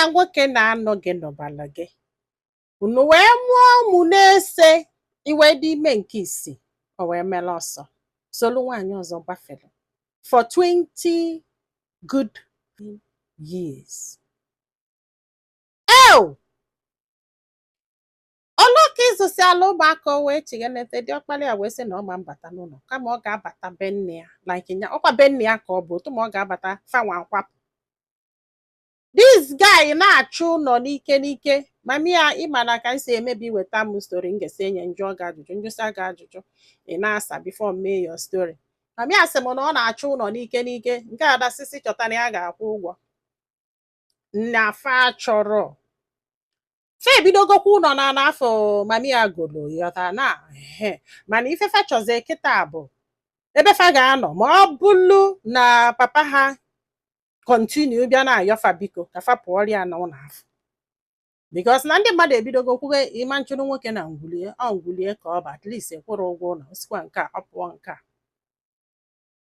na nwoke na-anọ gị n'ọbala gị unu wee mụọ ụmụ na-ese iwe dị ime nke isii o wee mela ọsọ solu nwaanyị ọzọ gbafere for 20 good years. Ọlọka ịzụsi ala ụmụaka wee chighelete dị ọkpara ya wee sị na ọ ma mbata n'ụlọ kama ọ ga-abata be nne ya like nya ọkwa be nne ya ka ọ bụ otu ma ọ ga-abata fanwa akwapụ. This guy na-achụ ụlọ n'ike n'ike mami ya ịma na ka m si emebi weta m story m ga-esi enye njụọ gị ajụjụ njụsa gị ajụjụ ị na-asa before mee your story. Mami ya sị m na ọ na-achụ ụlọ n'ike n'ike nke adasịsị chọtara ya ga-akwụ ụgwọ nne afa chọrọ fe ebidogokwa ụlọ na n'afọ mami ya golo yọta na mana ifefe chọzie kịta bụ ebe fa ga-anọ ma ọ bụrụ na papa ha kontinu bịa na-ayọfa biko ka fa pụọ ọrịa na ụlọ afọ bikos na ndị mmadụ ebidogo kwube ịma nchụrụ nwoke na ngwulie ka ọ bụ at least kwụrụ ụgwọ ụlọ osikwa nke a ọ pụọ nke a.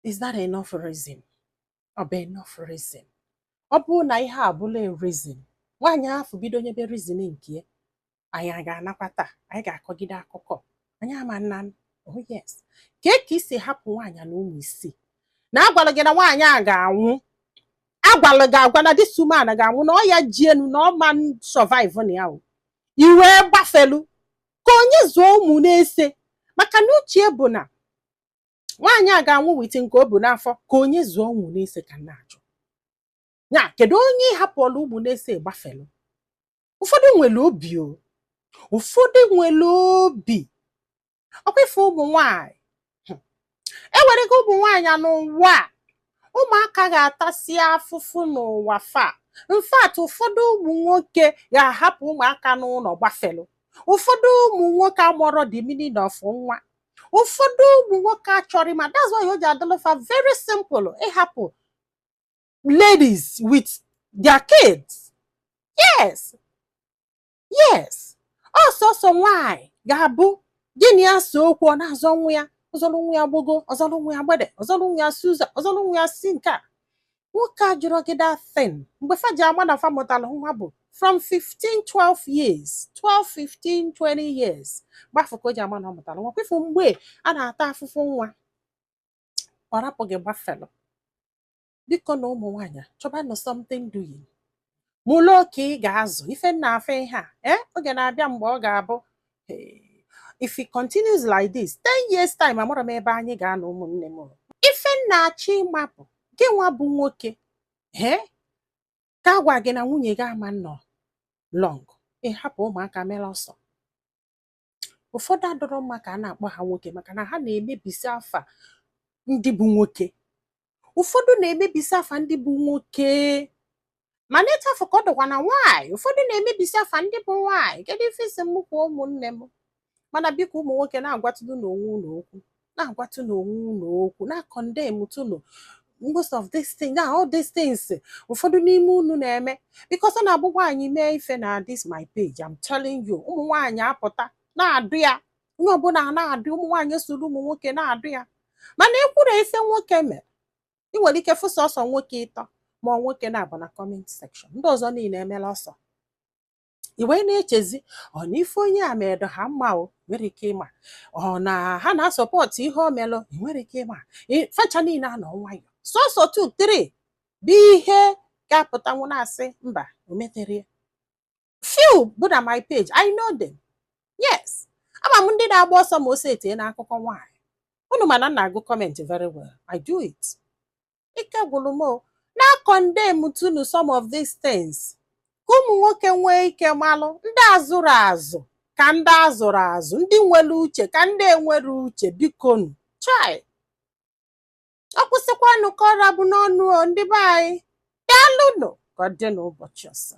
Is that enough reason? Ọ bụ enough reason? Ọ bụrụ na ihe a bụla reason nwaanyị afọ bido nyebe reason nke anyị ga-anakwa taa anyị ga-akọgide akụkọ anyị ama nna oh yes ka isi hapụ nwaanyị na ụmụ isii na agwala gị na nwaanyị a ga-anwụ agwala gị agwa na this woman ga-anwụ na ọ ya jienu na ọ man survive na ya iwe gbafelu ka onye zụọ ụmụ na-ese maka na uche bụ na nwaanyị a ga-anwụ wit nke o bụ n'afọ ka onye zụọ ụmụ na-ese ka na-ajụ ya kedu onye hapụọla ụmụ na-ese gbafelu. Ụfọdụ nwere obi ụfọdụ nwere obi ọkwa ife ụmụ nwaanyị enwere gị ụmụ nwaanyị n'ụwa ụmụaka ga-atasị afụfụ n'ụwa fa mfat ụfọdụ ụmụ nwoke ga-ahapụ ụmụaka n'ụlọ gbafelu ụfọdụ ụmụ nwoke amụrọ the meaning of nwa ụfọdụ ụmụ nwoke achọrọ ma that's why o ji adịlụfa very simple ịhapụ ladies with their kids. Yes ọsọsọ nwaanyị ga-abụ gịnị ya so okwu ọ na-azọ nwa ya ọzọlụ nwa ya gbogo ọzọlụ nwa ya gbede ọzọlụ nwa ya suza ọzọlụ nwa ya si nke a nwoke a jụrụ gị that thing mgbe fa ji agba na fa mụtara nwa bụ from 15-12 years 12-15-20 years gbafụ ka o ji agba na ọ mụtara nwa kwefu mgbe a na-ata afụfụ nwa ọ rapụ gị gbafelu. Biko na ụmụ nwaanyị chọba nụ something doing mụlụ oke ị ga-azụ ife nna afe ihe a oge na-abịa mgbe ọ ga-abụ if it continues like this 10 years time amụrụ m ebe anyị ga-anọ ụmụnne m ife nna achọ ịmapụ gị nwa bụ nwoke ka agwa gị na nwunye gị ama nọ long ịhapụ ụmụaka mere ọsọ. Ụfọdụ adọrọ mma ka a na-akpọ ha nwoke maka na ha na-emebisi afa ndị bụ nwoke ụfọdụ na-emebisi afa ndị bụ nwoke mana ịtafụ ka ọ dịkwa na nwaanyị ụfọdụ na-emebisi afa ndị bụ nwaanyị kedu ife isi m kwa ụmụnne m mana biko ụmụ nwoke na-agwatụnụ n'onwe unu okwu na-agwatụ n'onwe unu okwu na-condemn tụnụ most of these things now all these things ụfọdụ n'ime unu na-eme because ọ na-abụ nwaanyị mee ife na this my page I'm telling you ụmụ nwaanyị apụta na-adụ ya onye ọbụla na-adụ ụmụ nwaanyị soro ụmụ nwoke na-adụ ya mana ekwuru ife nwoke mere ị nwere ike fụsa ọsọ nwoke ịtọ ma nwoke na-abụ na comment section ndị ọzọ niile emela ọsọ i wee na-echezi ọ na ife onye a medo ha mma o nwere ike ịma ọ na ha na-asọpọtụ ihe o melụ ị nwere ike ịma fecha niile anọ nwayọ sọsọ 2-3 bụ ihe ga-apụtanwu na-asị mba o metere few bụ na my page I know them. Yes ama m ndị na-agba ọsọ ma ose etinye n'akụkọ nwaanyị unu mana m na-agụ comment very well I do it. Ike gwụrụ m na-condemn tunu some of these things ka ụmụ nwoke nwee ike malụ ndị azụrụ azụ ka ndị azụrụ azụ ndị nwere uche ka ndị enwere uche bikonu chai ọ kwụsịkwanụ ka ọra bụ n'ọnụ ndị be anyị daalụnụ ka ọ dị n'ụbọchị ọzọ.